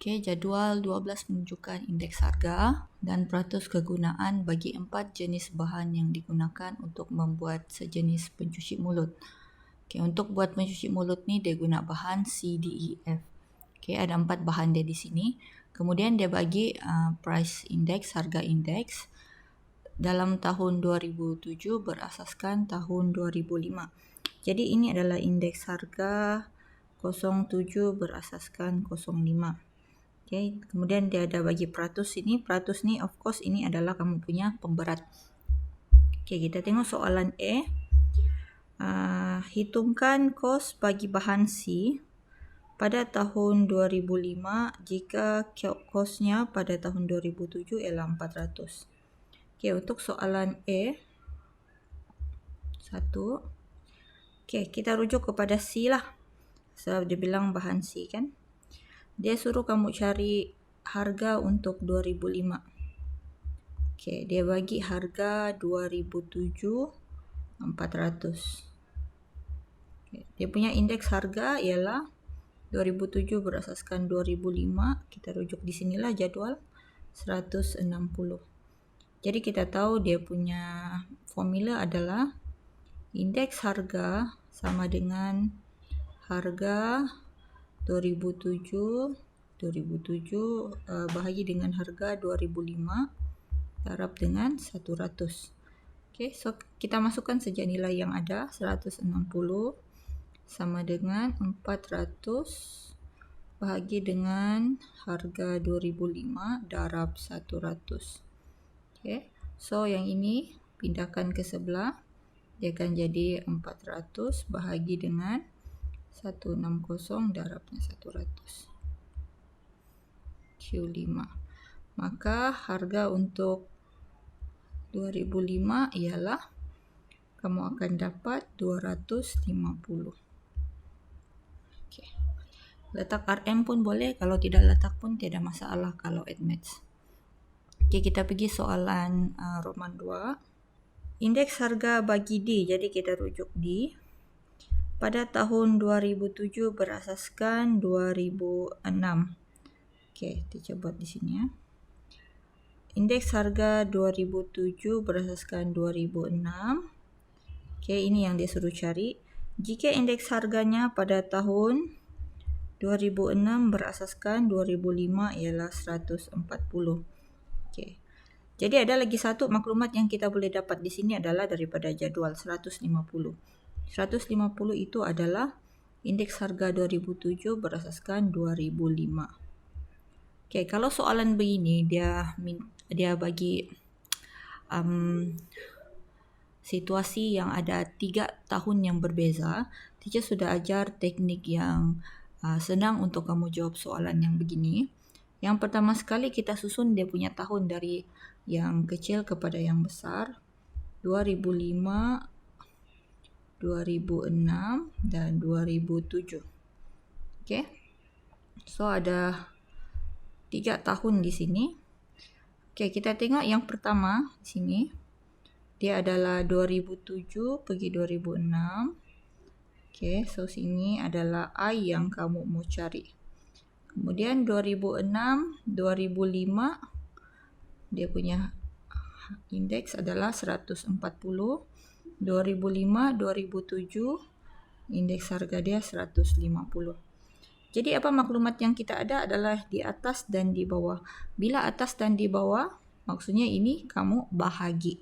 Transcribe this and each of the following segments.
Okey, jadual 12 menunjukkan indeks harga dan peratus kegunaan bagi 4 jenis bahan yang digunakan untuk membuat sejenis pencuci mulut. Okey, untuk buat pencuci mulut ni dia guna bahan C, D, E, F. Okey, ada 4 bahan dia di sini. Kemudian dia bagi price index, harga indeks dalam tahun 2007 berasaskan tahun 2005. Jadi ini adalah indeks harga 07 berasaskan 05. Okay. Kemudian dia ada bagi peratus sini. Peratus ni of course ini adalah kamu punya pemberat. Okay, kita tengok soalan A. Hitungkan kos bagi bahan C pada tahun 2005 jika kosnya pada tahun 2007 ialah 400. Okay, untuk soalan A. 1. Okay, kita rujuk kepada C lah. Sebab dia bilang bahan C kan. Dia suruh kamu cari harga untuk 2005. Okey, dia bagi harga 2007 400. Okay. Dia punya indeks harga ialah 2007 berasaskan 2005. Kita rujuk di sinilah jadual 160. Jadi kita tahu dia punya formula adalah indeks harga sama dengan harga 2007 bahagi dengan harga 2005 darab dengan 100. Okey, so kita masukkan saja nilai yang ada. 160 sama dengan 400 bahagi dengan harga 2005 darab 100. Okey, so yang ini pindahkan ke sebelah. Dia akan jadi 400 bahagi dengan 160 darabnya 100. Q5. Maka harga untuk 2005 ialah kamu akan dapat 250. Okay. Letak RM pun boleh. Kalau tidak letak pun tidak masalah kalau admits. Okay, kita pergi soalan Roman 2. Indeks harga bagi D. Jadi kita rujuk D. Pada tahun 2007 berasaskan 2006. Okey, kita buat di sini ya. Indeks harga 2007 berasaskan 2006. Okey, ini yang dia suruh cari. Jika indeks harganya pada tahun 2006 berasaskan 2005 ialah 140. Okey. Jadi ada lagi satu maklumat yang kita boleh dapat di sini adalah daripada jadual 150. 150 itu adalah indeks harga 2007 berasaskan 2005. Okey, kalau soalan begini dia bagi situasi yang ada 3 tahun yang berbeza. Teacher sudah ajar teknik yang senang untuk kamu jawab soalan yang begini. Yang pertama sekali kita susun dia punya tahun dari yang kecil kepada yang besar. 2005, 2006 dan 2007. Okey. So ada 3 tahun di sini. Okey, kita tengok yang pertama di sini. Dia adalah 2007 pergi 2006. Okey, so sini adalah I yang kamu mau cari. Kemudian 2006, 2005 dia punya indeks adalah 140. 2005, 2007 indeks harga dia 150. Jadi apa maklumat yang kita ada adalah di atas dan di bawah. Bila atas dan di bawah, maksudnya ini kamu bahagi.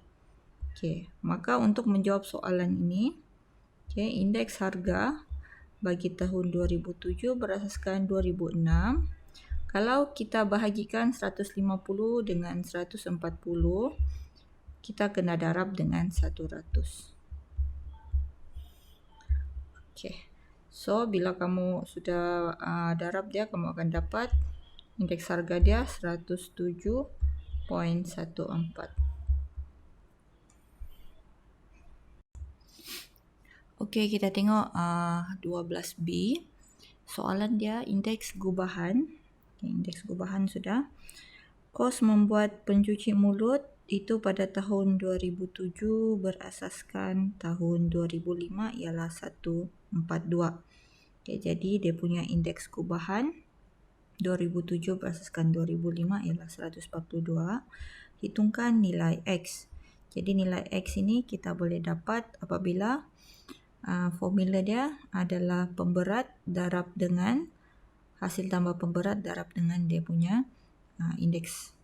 Okey, maka untuk menjawab soalan ini, okey, indeks harga bagi tahun 2007 berasaskan 2006. Kalau kita bahagikan 150 dengan 140, kita kena darab dengan 100. Okey. So, bila kamu sudah darab dia, kamu akan dapat indeks harga dia 107.14. Okey, kita tengok 12B. Soalan dia indeks gubahan. Okay, indeks gubahan sudah. Kos membuat pencuci mulut itu pada tahun 2007 berasaskan tahun 2005 ialah 142. Okay, jadi dia punya indeks gubahan 2007 berasaskan 2005 ialah 142. Hitungkan nilai X. Jadi nilai X ini kita boleh dapat apabila formula dia adalah pemberat darab dengan hasil tambah pemberat darab dengan dia punya indeks,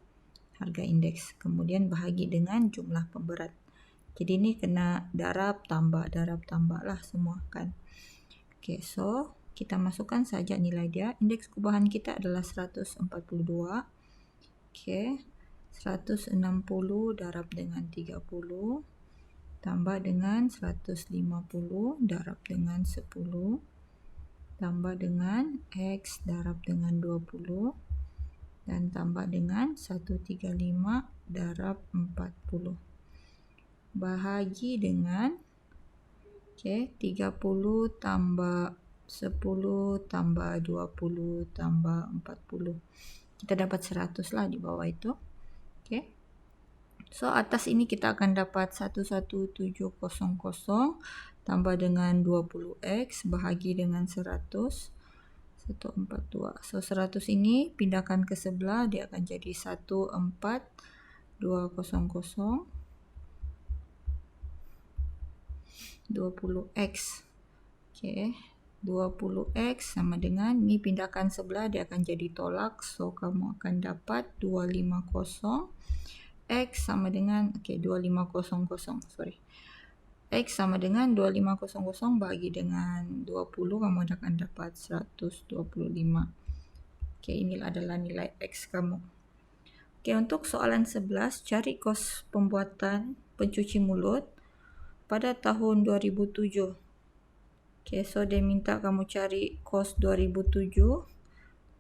harga indeks. Kemudian bahagi dengan jumlah pemberat. Jadi ini kena darab tambah lah semua kan. Okay, so kita masukkan saja nilai dia. Indeks kubahan kita adalah 142. Okay, 160 darab dengan 30 tambah dengan 150 darab dengan 10 tambah dengan X darab dengan 20 dan tambah dengan 135 darab 40 bahagi dengan 30 tambah 10 tambah 20 tambah 40. Kita dapat 100 lah di bawah itu. Okay. So atas ini kita akan dapat 11700 tambah dengan 20x bahagi dengan 100. 142. So 100 ini pindahkan ke sebelah, dia akan jadi 14200. 20x. Okay. 20x sama dengan, ni pindahkan sebelah, dia akan jadi tolak. So, kamu akan dapat 250. X sama dengan, 2500, sorry. X sama dengan 2500 bagi dengan 20, kamu akan dapat 125. Inilah adalah nilai X kamu. Untuk soalan 11, cari kos pembuatan pencuci mulut pada tahun 2007. So dia minta kamu cari kos 2007.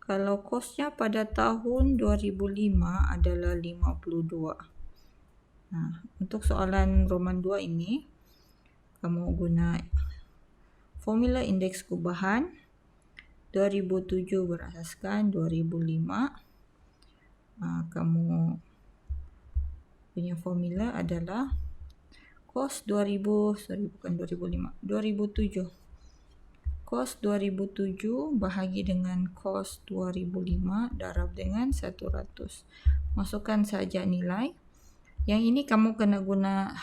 Kalau kosnya pada tahun 2005 adalah 52. Untuk soalan Roman 2 ini, kamu guna formula indeks kubahan 2007 berasaskan 2005. Kamu punya formula adalah kos 2007. Kos 2007 bahagi dengan kos 2005 darab dengan 100. Masukkan saja nilai. Yang ini kamu kena guna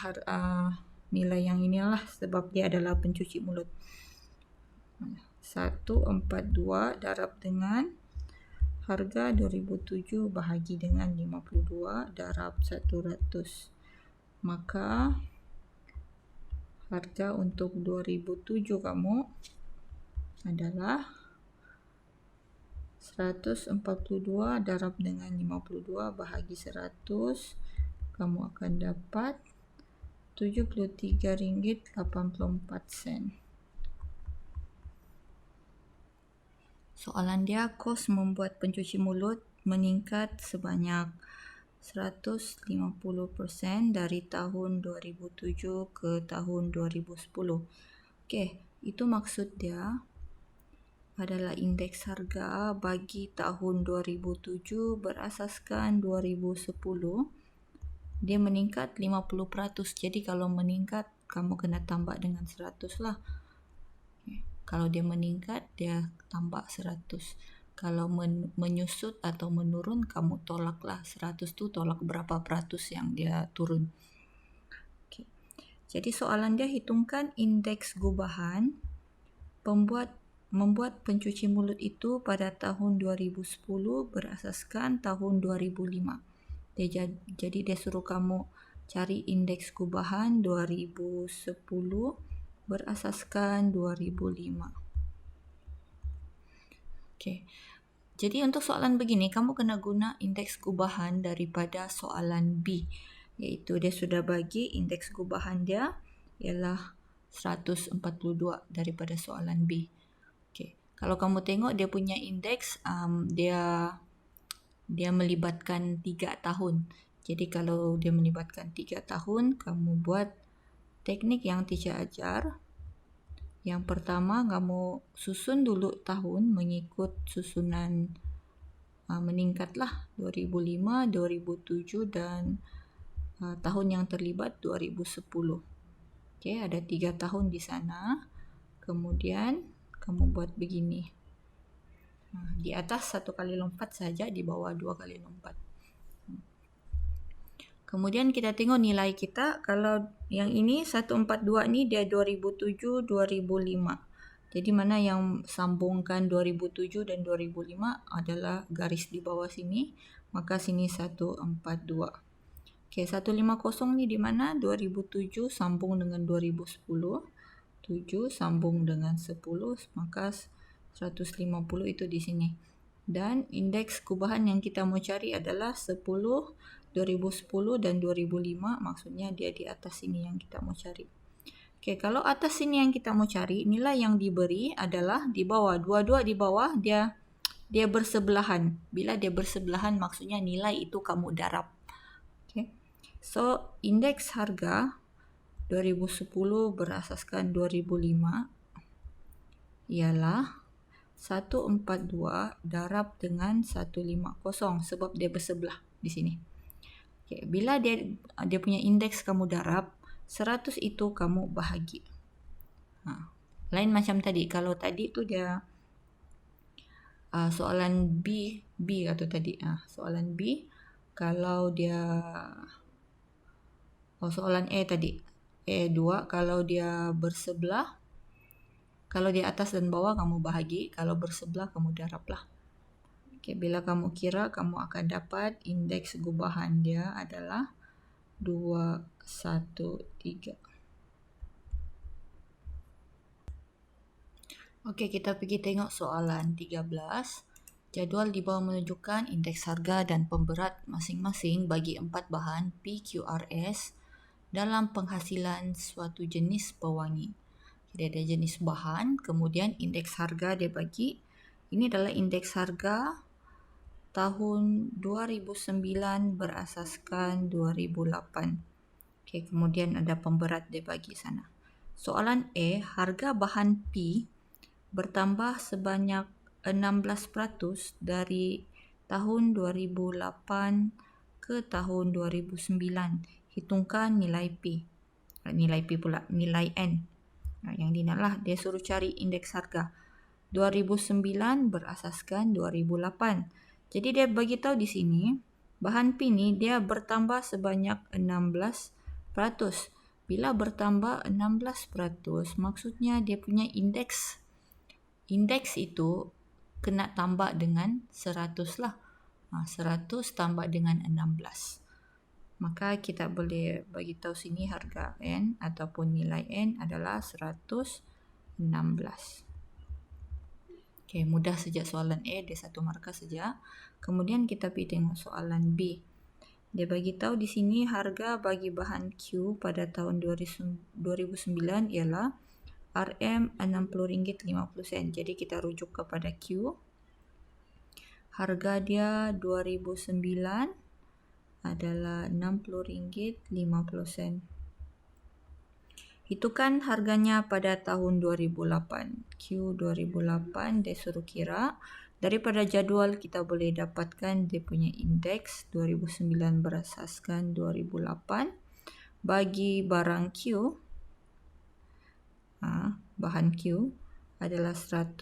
nilai yang inilah sebab dia adalah pencuci mulut. 142 darab dengan harga 2007 bahagi dengan 52 darab 100. Maka harga untuk 2007 kamu adalah 142 darab dengan 52 bahagi 100. Kamu akan dapat RM73.84. Soalan dia, kos membuat pencuci mulut meningkat sebanyak 150% dari tahun 2007 ke tahun 2010. Itu maksud dia adalah indeks harga bagi tahun 2007 berasaskan 2010. Dia meningkat 50%. Jadi kalau meningkat, kamu kena tambah dengan 100 lah. Kalau dia meningkat, dia tambah 100. Kalau menyusut atau menurun, kamu tolaklah 100 tu tolak berapa peratus yang dia turun. Jadi soalan dia, hitungkan indeks gubahan membuat pencuci mulut itu pada tahun 2010 berasaskan tahun 2005. Jadi dia suruh kamu cari indeks gubahan 2010 berasaskan 2005. Jadi untuk soalan begini, kamu kena guna indeks gubahan daripada soalan B, iaitu dia sudah bagi indeks gubahan dia ialah 142 daripada soalan B. Kalau kamu tengok dia punya indeks, dia melibatkan 3 tahun. Jadi kalau dia melibatkan 3 tahun, kamu buat teknik yang teacher ajar. Yang pertama, kamu susun dulu tahun mengikut susunan meningkatlah 2005, 2007 dan tahun yang terlibat 2010. Ada 3 tahun di sana. Kemudian kamu buat begini. Di atas 1 kali lompat saja, di bawah 2 kali lompat. Kemudian kita tengok nilai kita. Kalau yang ini 142 ni dia 2007, 2005. Jadi mana yang sambungkan 2007 dan 2005 adalah garis di bawah sini. Maka sini 142. Okey, 150 ni di mana? 2007 sambung dengan 2010. 7 sambung dengan 10. Maka 150 itu di sini. Dan indeks gubahan yang kita mau cari adalah 10, 2010 dan 2005, maksudnya dia di atas sini yang kita mau cari. Okey, kalau atas sini yang kita mau cari, nilai yang diberi adalah di bawah. Dua-dua di bawah dia bersebelahan. Bila dia bersebelahan maksudnya nilai itu kamu darab. Okey. So, indeks harga 2010 berasaskan 2005 ialah 142 darab dengan 150 sebab dia bersebelah di sini. Okay, bila dia punya indeks kamu darab, 100 itu kamu bahagi. Lain macam tadi. Kalau tadi tu dia soalan B atau tadi. Soalan B, kalau dia soalan A tadi. A2, kalau dia bersebelah, kalau di atas dan bawah kamu bahagi, kalau bersebelah kamu darablah. Okay, bila kamu kira, kamu akan dapat indeks gubahan dia adalah 213. Okey, kita pergi tengok soalan 13. Jadual di bawah menunjukkan indeks harga dan pemberat masing-masing bagi 4 bahan PQRS dalam penghasilan suatu jenis pewangi. Dia ada jenis bahan, kemudian indeks harga dia bagi. Ini adalah indeks harga tahun 2009 berasaskan 2008. Okey, kemudian ada pemberat dia bagi sana. Soalan A, harga bahan P bertambah sebanyak 16% dari tahun 2008 ke tahun 2009. Hitungkan nilai P. Nilai P pula, nilai N. Yang ini lah dia suruh cari indeks harga. 2009 berasaskan 2008. Jadi dia bagi tahu di sini, bahan P ni dia bertambah sebanyak 16%. Bila bertambah 16%, maksudnya dia punya indeks itu kena tambah dengan 100 lah. 100 tambah dengan 16. Maka kita boleh bagi tahu sini harga N ataupun nilai N adalah 116. Okey, mudah saja soalan A, dia 1 markah saja. Kemudian kita pergi tengok soalan B. Dia bagi tahu di sini harga bagi bahan Q pada tahun 2009 ialah RM RM60.50. Jadi kita rujuk kepada Q. Harga dia 2009 adalah RM60.50. Itu kan harganya pada tahun 2008. Q 2008 dia suruh kira. Daripada jadual kita boleh dapatkan dia punya indeks 2009 berasaskan 2008 bagi barang Q. Bahan Q adalah 110.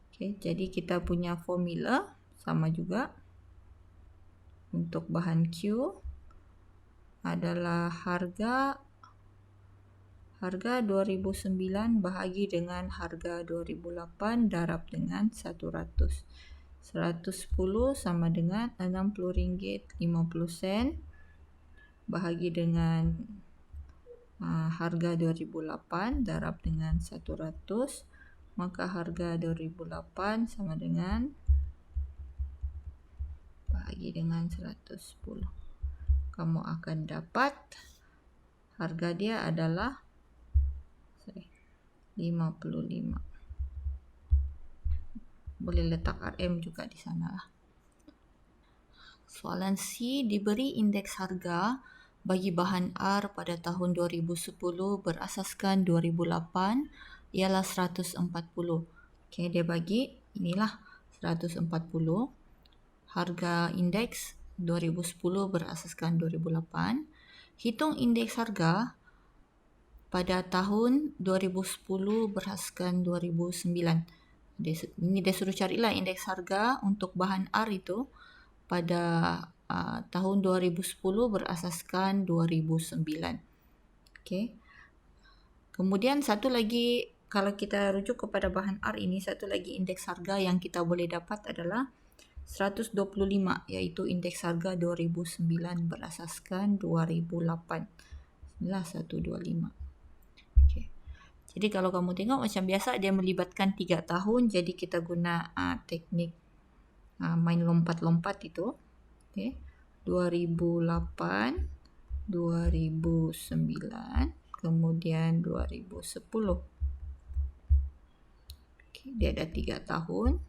Okay, jadi kita punya formula sama juga. Untuk bahan Q adalah harga 2009 bahagi dengan harga 2008 darab dengan 100. 110 sama dengan RM60.50 bahagi dengan harga 2008 darab dengan 100. Maka harga 2008 sama dengan bahagi dengan 110. Kamu akan dapat harga dia adalah 55. Boleh letak RM juga di sana lah. Soalan C, diberi indeks harga bagi bahan R pada tahun 2010 berasaskan 2008 ialah 140. Okey, dia bagi inilah 140. Harga indeks 2010 berasaskan 2008. Hitung indeks harga pada tahun 2010 berasaskan 2009. Ini dia suruh carilah indeks harga untuk bahan R itu pada tahun 2010 berasaskan 2009. Okay. Kemudian satu lagi, kalau kita rujuk kepada bahan R ini, satu lagi indeks harga yang kita boleh dapat adalah 125, iaitu indeks harga 2009 berasaskan 2008. Inilah 125. Okay. Jadi kalau kamu tengok macam biasa dia melibatkan 3 tahun, jadi kita guna teknik main lompat-lompat itu. Okay. 2008, 2009, kemudian 2010. Okay, dia ada 3 tahun.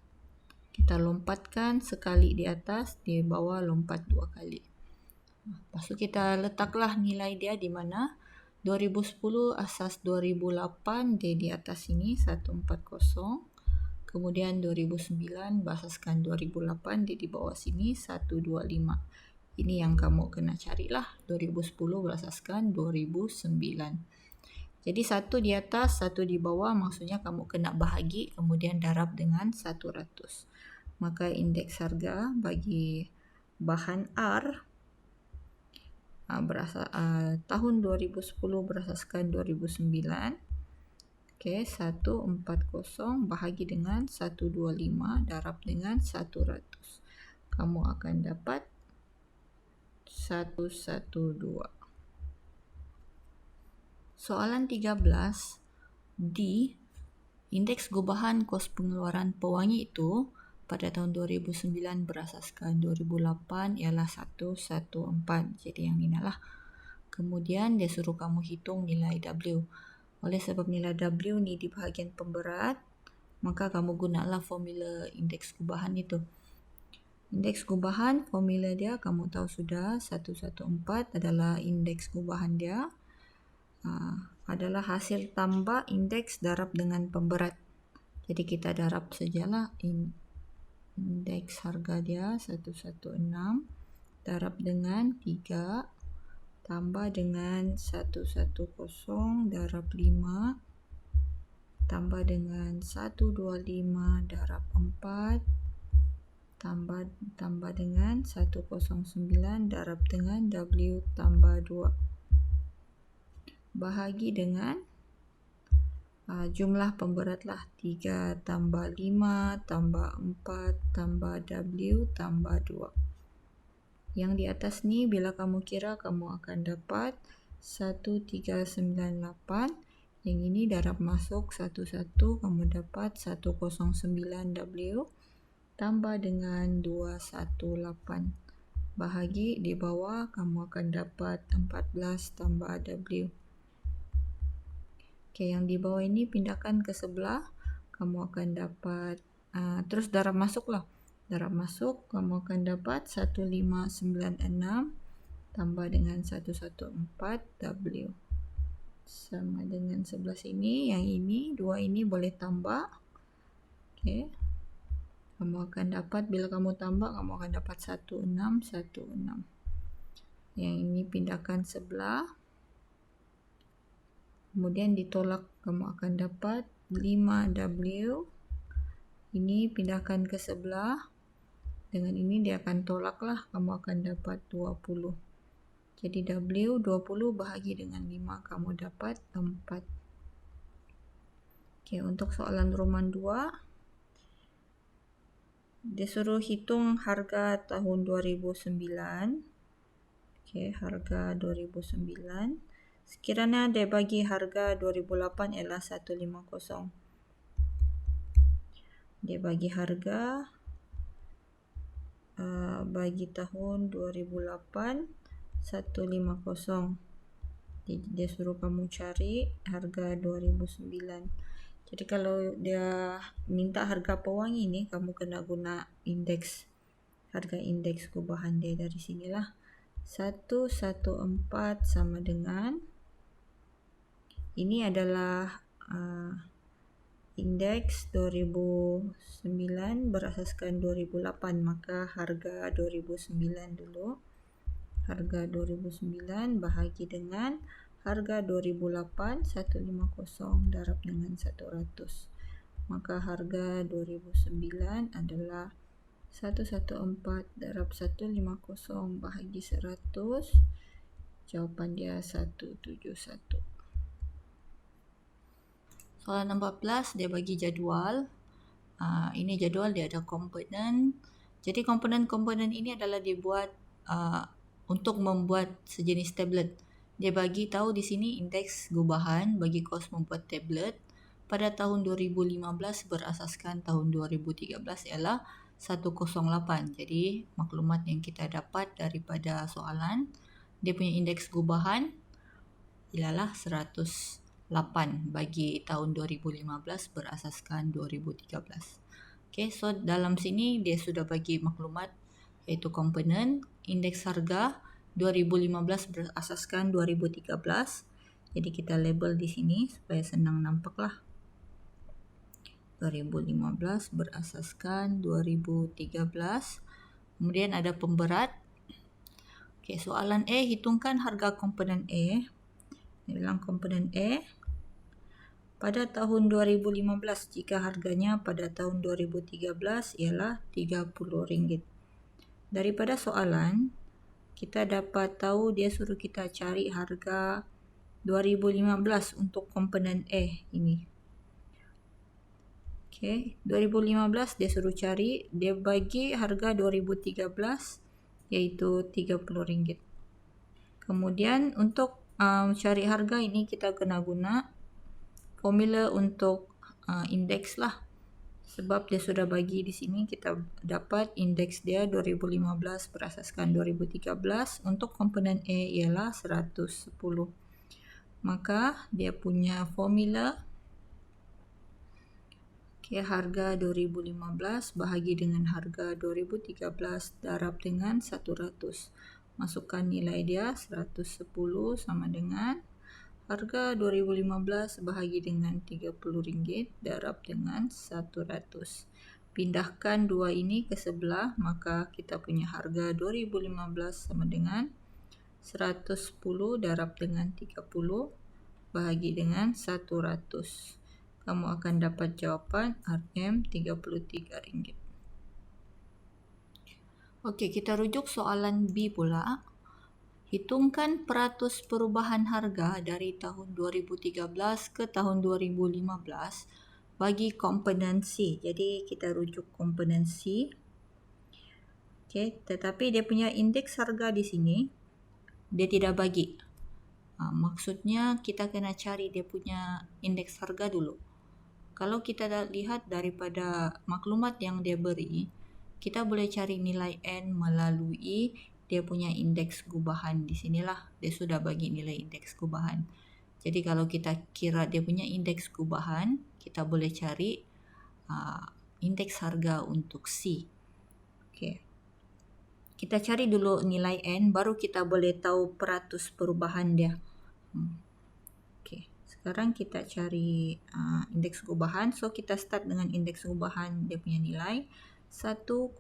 Kita lompatkan sekali di atas, di bawah lompat 2 kali. Lepas tu kita letaklah nilai dia di mana. 2010 asas 2008 dia di atas sini 140. Kemudian 2009 berasaskan 2008 dia di bawah sini 125. Ini yang kamu kena carilah. 2010 berasaskan 2009. Jadi satu di atas, satu di bawah, maksudnya kamu kena bahagi kemudian darab dengan 100. Maka indeks harga bagi bahan R tahun 2010 berasaskan 2009. Okey, 140 bahagi dengan 125 darab dengan 100. Kamu akan dapat 112. Soalan 13. D. Indeks gubahan kos pengeluaran pewangi itu pada tahun 2009 berasaskan 2008 ialah 114. Jadi yang ini lah. Kemudian dia suruh kamu hitung nilai W. Oleh sebab nilai W ni di bahagian pemberat, maka kamu gunalah formula indeks gubahan itu. Indeks gubahan, formula dia kamu tahu sudah, 114 adalah indeks gubahan dia. Adalah hasil tambah indeks darab dengan pemberat. Jadi kita darab sajalah indeks harga dia 116 darab dengan 3 tambah dengan 110 darab 5 tambah dengan 125 darab 4 tambah dengan 109 darab dengan W tambah 2 bahagi dengan jumlah pemberat lah, 3 tambah 5 tambah 4 tambah W tambah 2. Yang di atas ni bila kamu kira kamu akan dapat 1398. Yang ini darab masuk 11, kamu dapat 109W tambah dengan 218. Bahagi di bawah kamu akan dapat 14 tambah W. Okey, yang di bawah ini pindahkan ke sebelah, kamu akan dapat terus darab masuklah. Darab masuk, kamu akan dapat 1596 tambah dengan 114W. Sama dengan sebelah sini, yang ini, dua ini boleh tambah. Okey. Kamu akan dapat, bila kamu tambah, kamu akan dapat 1616. Yang ini pindahkan sebelah. Kemudian ditolak, kamu akan dapat 5W. Ini pindahkan ke sebelah. Dengan ini dia akan tolaklah, kamu akan dapat 20. Jadi W 20 bahagi dengan 5, kamu dapat 4. Okey, untuk soalan Roman 2, dia suruh hitung harga tahun 2009. Okey, harga 2009. Sekiranya dia bagi harga 2008 ialah 150. Dia bagi harga bagi tahun 2008 150. Dia suruh kamu cari harga 2009. Jadi kalau dia minta harga pewangi ni, kamu kena guna indeks, harga indeks gubahan dia dari sinilah. 114 sama dengan, ini adalah indeks 2009 berasaskan 2008, maka harga 2009 dulu. Harga 2009 bahagi dengan harga 2008, 150 darab dengan 100. maka harga 2009 adalah 114 darab 150 bahagi 100. Jawapan dia 171. Soalan 14, dia bagi jadual. Ini jadual, dia ada komponen. Jadi komponen-komponen ini adalah dibuat untuk membuat sejenis tablet. Dia bagi tahu di sini indeks gubahan bagi kos membuat tablet pada tahun 2015 berasaskan tahun 2013 ialah 108. Jadi maklumat yang kita dapat daripada soalan, dia punya indeks gubahan ialah 108 bagi tahun 2015 berasaskan 2013. Okay, so dalam sini dia sudah bagi maklumat iaitu komponen, indeks harga 2015 berasaskan 2013. Jadi kita label di sini supaya senang nampaklah. 2015 berasaskan 2013. Kemudian ada pemberat. Okay, soalan A, hitungkan harga komponen A. Dia bilang komponen A pada tahun 2015 jika harganya pada tahun 2013 ialah RM30. Daripada soalan, kita dapat tahu dia suruh kita cari harga 2015 untuk komponen A ini. Okay, 2015 dia suruh cari, dia bagi harga 2013 iaitu RM30. Kemudian untuk cari harga ini kita kena guna formula untuk indeks lah. Sebab dia sudah bagi di sini, kita dapat indeks dia 2015 berasaskan 2013 untuk komponen A ialah 110. Maka dia punya formula, okay, harga 2015 bahagi dengan harga 2013 darab dengan 100. Masukkan nilai dia 110 sama dengan harga 2015 bahagi dengan RM30 darab dengan 100. Pindahkan dua ini ke sebelah, maka kita punya harga 2015 sama dengan 110 darab dengan 30 bahagi dengan 100. Kamu akan dapat jawapan RM33. Okey, kita rujuk soalan B pula. Hitungkan peratus perubahan harga dari tahun 2013 ke tahun 2015 bagi komponen C. Jadi kita rujuk komponen C. Okay, tetapi dia punya indeks harga di sini dia tidak bagi. Maksudnya kita kena cari dia punya indeks harga dulu. Kalau kita lihat daripada maklumat yang dia beri, kita boleh cari nilai N melalui dia punya indeks gubahan. Di sinilah dia sudah bagi nilai indeks gubahan. Jadi kalau kita kira dia punya indeks gubahan, kita boleh cari indeks harga untuk C. Okay. Kita cari dulu nilai N, baru kita boleh tahu peratus perubahan dia. Okay. Sekarang kita cari indeks gubahan. So kita start dengan indeks gubahan dia punya nilai 108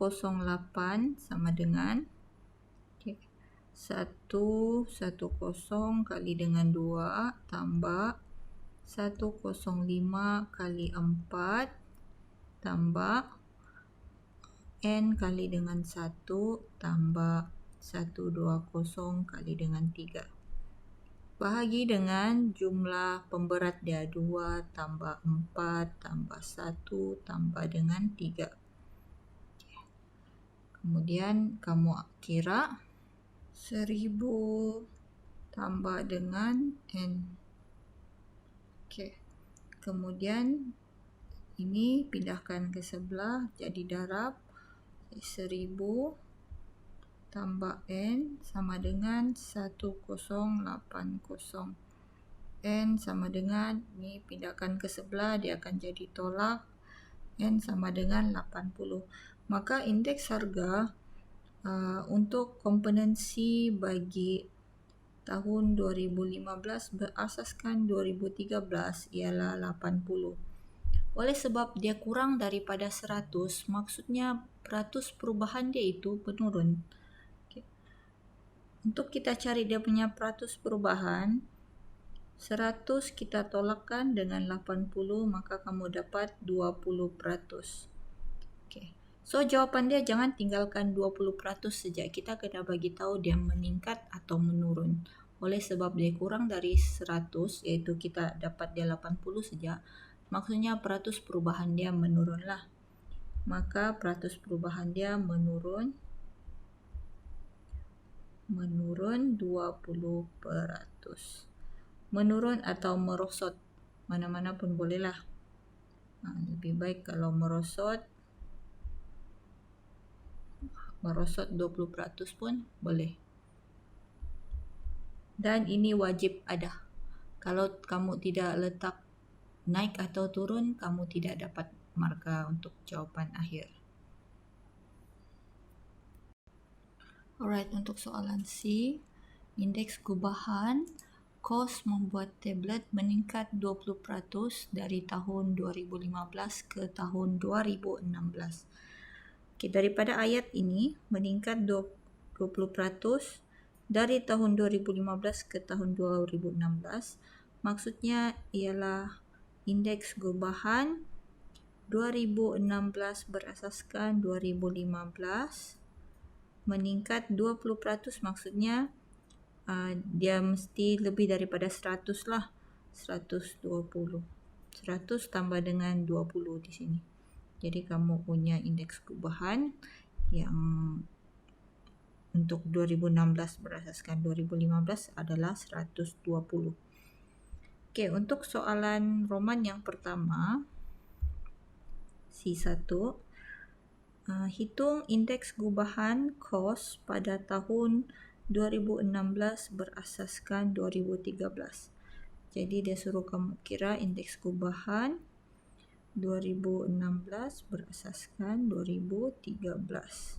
sama dengan 110 kali dengan 2 tambah 105 kali 4 tambah N kali dengan 1 tambah 120 kali dengan 3. Bahagi dengan jumlah pemberat dia 2 tambah 4 tambah 1 tambah dengan 3. Kemudian kamu kira 1000 tambah dengan N. Okay. Kemudian ini pindahkan ke sebelah jadi darab 1000 tambah N sama dengan 1080. N sama dengan, ini pindahkan ke sebelah dia akan jadi tolak. N sama dengan 80. Maka indeks harga untuk komponen C bagi tahun 2015 berasaskan 2013 ialah 80. Oleh sebab dia kurang daripada 100, maksudnya peratus perubahan dia itu menurun. Okay. Untuk kita cari dia punya peratus perubahan, 100 kita tolakkan dengan 80, maka kamu dapat 20%. Okay. So jawapan dia jangan tinggalkan 20% saja. Kita kena bagi tahu dia meningkat atau menurun. Oleh sebab dia kurang dari 100, iaitu kita dapat dia 80 saja, maksudnya peratus perubahan dia menurunlah. Maka peratus perubahan dia menurun 20%. Menurun atau merosot, mana-mana pun bolehlah. Lebih baik kalau merosot 20% pun boleh. Dan ini wajib ada. Kalau kamu tidak letak naik atau turun, kamu tidak dapat markah untuk jawapan akhir. Alright, untuk soalan C, indeks gubahan kos membuat tablet meningkat 20% dari tahun 2015 ke tahun 2016. Okay, daripada ayat ini meningkat 20% dari tahun 2015 ke tahun 2016, maksudnya ialah indeks gubahan 2016 berasaskan 2015 meningkat 20%, maksudnya dia mesti lebih daripada 100 lah. 120. 100 tambah dengan 20 di sini. Jadi kamu punya indeks gubahan yang untuk 2016 berasaskan 2015 adalah 120. Okey, untuk soalan Roman yang pertama, C1, hitung indeks gubahan kos pada tahun 2016 berasaskan 2013. Jadi dia suruh kamu kira indeks gubahan 2016 berasaskan 2013.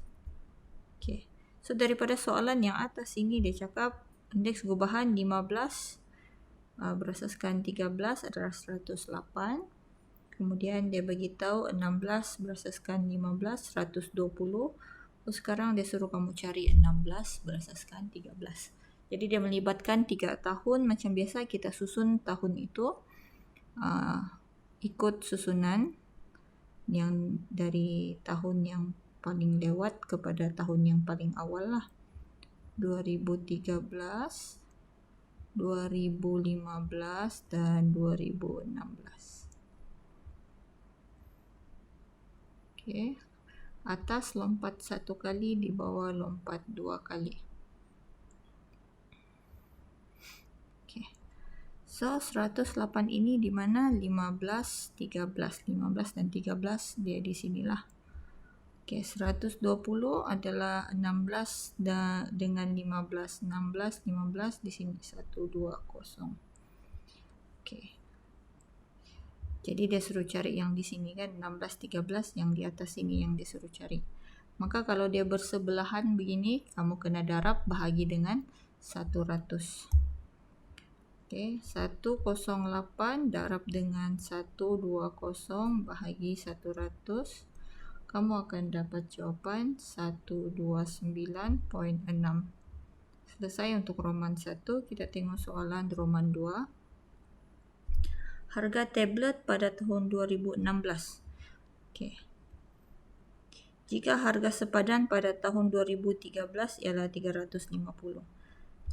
Okey. So daripada soalan yang atas ini dia cakap indeks gubahan 15 berasaskan 13 adalah 108. Kemudian dia bagi tahu 16 berasaskan 15 120. So sekarang dia suruh kamu cari 16 berasaskan 13. Jadi dia melibatkan 3 tahun. Macam biasa kita susun tahun itu ikut susunan yang dari tahun yang paling lewat kepada tahun yang paling awal lah. 2013, 2015 dan 2016. Okey. Atas lompat 1 kali, di bawah lompat 2 kali. Okey. So 108 ini di mana? 15, 13. 15 dan 13 dia di sinilah. Okey, 120 adalah 16 dengan 15. 16, 15 di sini 120. Okey. Jadi dia suruh cari yang di sini kan, 16, 13, yang di atas sini yang dia suruh cari. Maka kalau dia bersebelahan begini, kamu kena darab bahagi dengan 100. Okey, 108 darab dengan 120 bahagi 100. Kamu akan dapat jawapan 129.6. Selesai untuk Roman 1. Kita tengok soalan Roman 2. Harga tablet pada tahun 2016. Okey. Jika harga sepadan pada tahun 2013 ialah 350.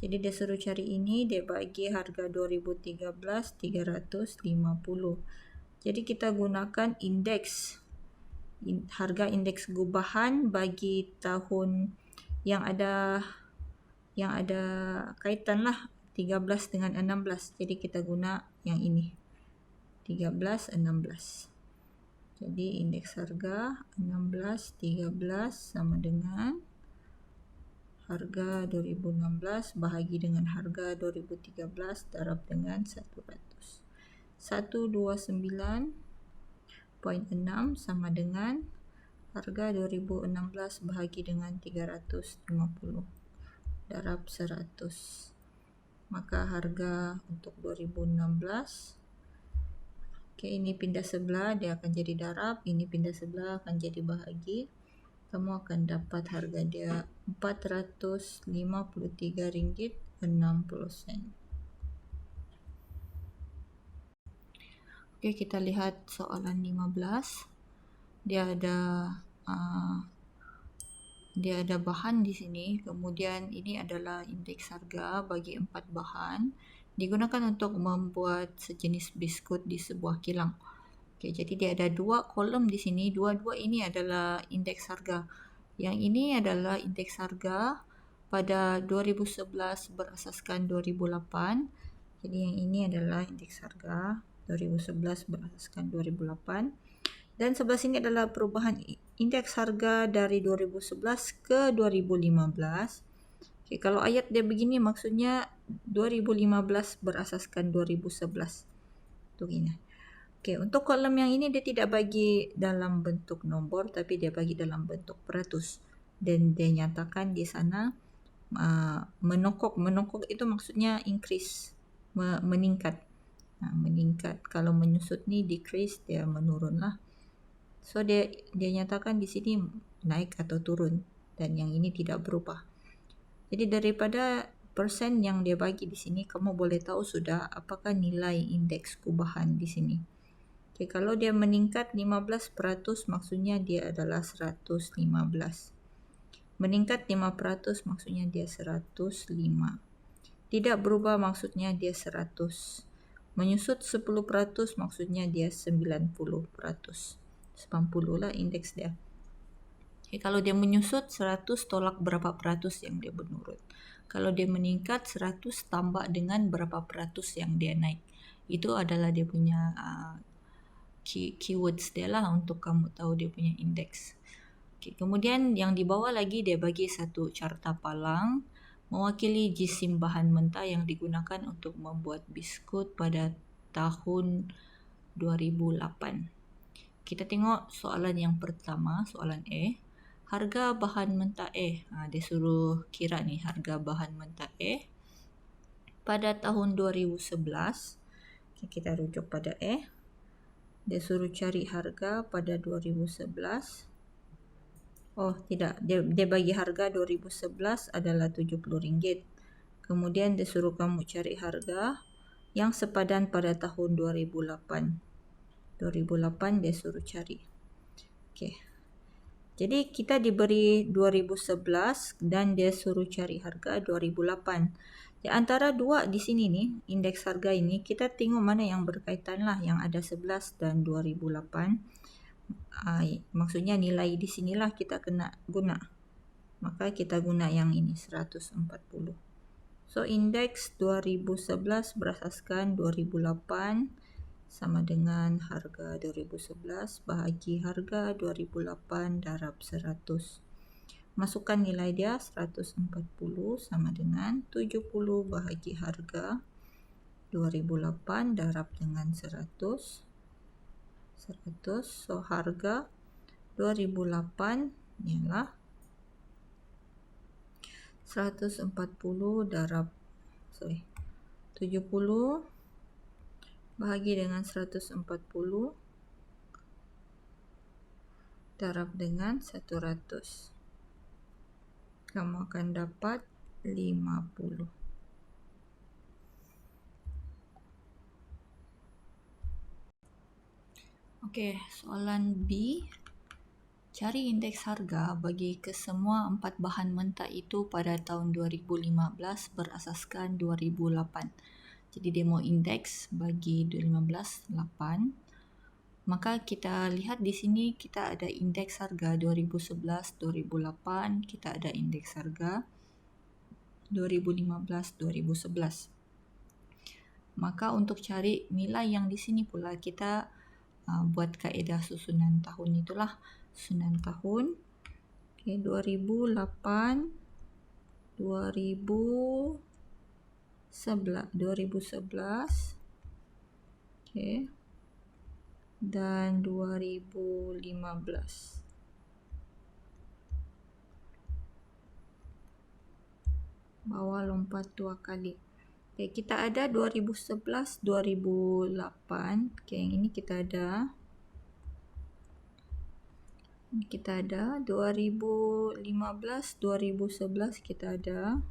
Jadi dia suruh cari ini, dia bagi harga 2013 350. Jadi kita gunakan indeks harga indeks gubahan bagi tahun yang ada kaitan lah 13 dengan 16. Jadi kita guna yang ini 13, 16. Jadi indeks harga 16, 13 sama dengan harga 2016 bahagi dengan harga 2013 darab dengan 100. 129.6 sama dengan harga 2016 bahagi dengan 350 darab 100. Maka harga untuk 2016, okey, ini pindah sebelah dia akan jadi darab, ini pindah sebelah akan jadi bahagi. Kamu akan dapat harga dia RM453.60. Oke, kita lihat soalan 15. Dia ada bahan di sini, kemudian ini adalah indeks harga bagi 4 bahan, digunakan untuk membuat sejenis biskut di sebuah kilang. Okey, jadi dia ada 2 kolom di sini, dua-dua ini adalah indeks harga. Yang ini adalah indeks harga pada 2011 berasaskan 2008. Jadi yang ini adalah indeks harga 2011 berasaskan 2008. Dan sebelah sini adalah perubahan indeks harga dari 2011 ke 2015. Okay, kalau ayat dia begini maksudnya 2015 berasaskan 2011. Itu ini. Okay, untuk kolom yang ini dia tidak bagi dalam bentuk nombor tapi dia bagi dalam bentuk peratus. Dan dia nyatakan di sana menokok itu maksudnya increase, meningkat. Meningkat. Kalau menyusut ni decrease, dia menurun lah. So dia nyatakan di sini naik atau turun dan yang ini tidak berubah. Jadi daripada persen yang dia bagi di sini kamu boleh tahu sudah apakah nilai indeks kubahan di sini. Okay, kalau dia meningkat 15% maksudnya dia adalah 115. Meningkat 5% maksudnya dia 105. Tidak berubah maksudnya dia 100. Menyusut 10% maksudnya dia 90%. 90 lah indeks dia. Okay, kalau dia menyusut 100 tolak berapa peratus yang dia menurun. Kalau dia meningkat 100 tambah dengan berapa peratus yang dia naik. Itu adalah dia punya keywords dia lah untuk kamu tahu dia punya indeks. Okay, kemudian yang di bawah lagi dia bagi satu carta palang mewakili jisim bahan mentah yang digunakan untuk membuat biskut pada tahun 2008. Kita tengok soalan yang pertama, soalan A. Harga bahan mentah A. Dia suruh kira ni harga bahan mentah A pada tahun 2011. Okay, kita rujuk pada A. Dia suruh cari harga pada 2011. Oh, tidak. Dia bagi harga 2011 adalah RM70. Kemudian dia suruh kamu cari harga yang sepadan pada tahun 2008. 2008 dia suruh cari. Okey. Jadi kita diberi 2011 dan dia suruh cari harga 2008. Di antara dua di sini ni, indeks harga ini, kita tengok mana yang berkaitan lah, yang ada 11 dan 2008. Maksudnya nilai di sinilah kita kena guna. Maka kita guna yang ini, 140. So, indeks 2011 berasaskan 2008 sama dengan harga 2011 bahagi harga 2008 darab 100. Masukkan nilai dia 140 sama dengan 70 bahagi harga 2008 darab dengan 100. So harga 2008 ialah 140 darab 70 bahagi dengan 140 darab dengan 100. Kamu akan dapat 50. Okey, soalan B. Cari indeks harga bagi kesemua 4 bahan mentah itu pada tahun 2015 berasaskan 2008. Jadi dia mau indeks bagi 2015 8. Maka kita lihat di sini kita ada indeks harga 2011 2008, kita ada indeks harga 2015 2011. Maka untuk cari nilai yang di sini pula kita buat kaedah susunan tahun itulah, susunan tahun. Okay, 2008 2011, okay, dan 2015. Bawah lompat 2 kali. Okay, kita ada 2011 2008. Okay, yang ini kita ada 2015 2011 kita ada.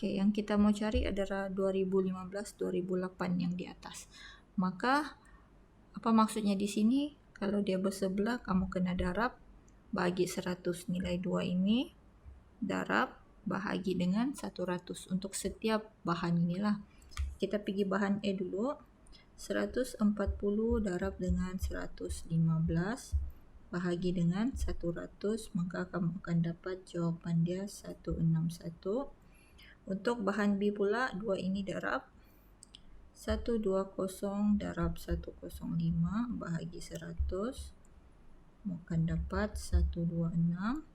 Oke, yang kita mau cari adalah 2015-2008 yang di atas. Maka apa maksudnya di sini? Kalau dia bersebelah, kamu kena darab bagi 100 nilai 2 ini, darab bahagi dengan 100 untuk setiap bahan inilah. Kita pergi bahan A dulu. 140 darab dengan 115 bahagi dengan 100, maka kamu akan dapat jawapan dia 161. Untuk bahan B pula, 2 ini darab 120 darab 105 bahagi 100, akan dapat 126.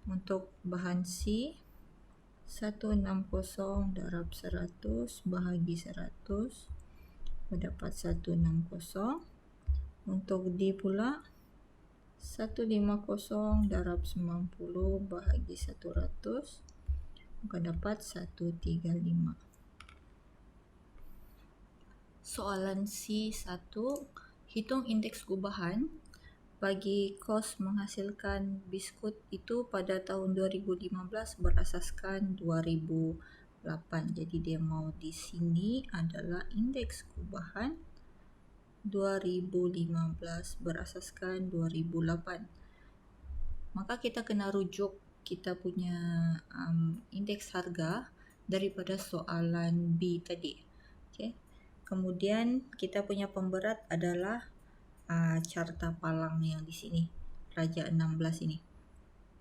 Untuk bahan C, 160 darab 100 bahagi 100, mendapat 160. Untuk D pula, 150 darab 90 bahagi 100, akan dapat 135. Soalan C1, hitung indeks gubahan bagi kos menghasilkan biskut itu pada tahun 2015 berasaskan 2008. Jadi dia mau di sini adalah indeks gubahan 2015 berasaskan 2008. Maka kita kena rujuk kita punya indeks harga daripada soalan B tadi. Okay. Kemudian kita punya pemberat adalah carta palang yang di sini, Raja 16 ini.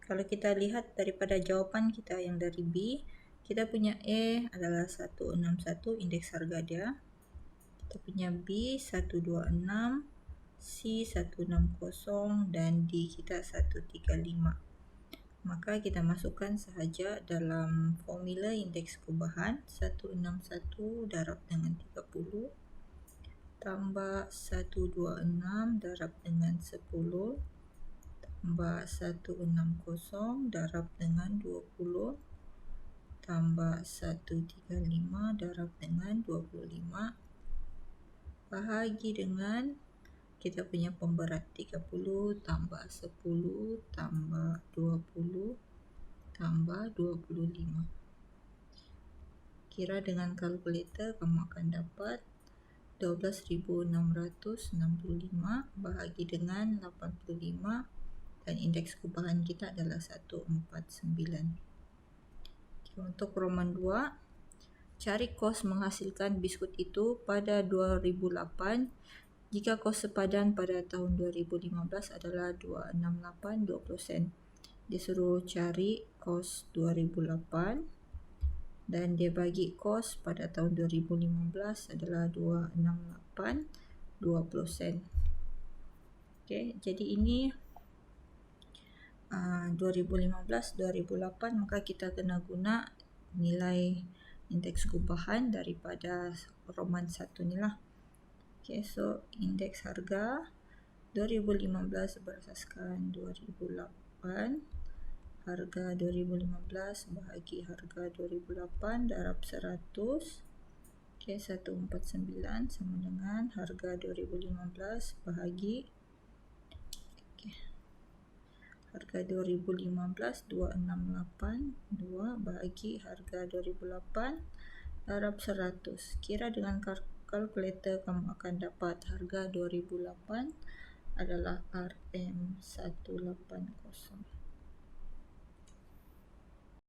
Kalau kita lihat daripada jawapan kita yang dari B, kita punya A adalah 161 indeks harga dia. Kita punya B 126, C 160 dan D kita 135. Maka kita masukkan sahaja dalam formula indeks gubahan 161 darab dengan 30 tambah 126 darab dengan 10 tambah 160 darab dengan 20 tambah 135 darab dengan 25 bahagi dengan kita punya pemberat 30 tambah 10 tambah 20 tambah 25. Kira dengan kalkulator kamu akan dapat 12.665 bahagi dengan 85 dan indeks gubahan kita adalah 149. Untuk Roman 2, cari kos menghasilkan biskut itu pada 2008 jika kos sepadan pada tahun 2015 adalah 268 20%. Dia suruh cari kos 2008 dan dia bagi kos pada tahun 2015 adalah 268 20%. Okey, jadi ini 2015-2008, maka kita kena guna nilai indeks gubahan daripada Roman 1 ni lah. Okay, so indeks harga 2015 berasaskan 2008, harga 2015 bahagi harga 2008 darab 100, okay, 149 sama dengan harga 2015 bahagi harga 2015 268 2 bahagi harga 2008 darab 100. Kira dengan kalkulator kamu akan dapat harga 2008 adalah RM180.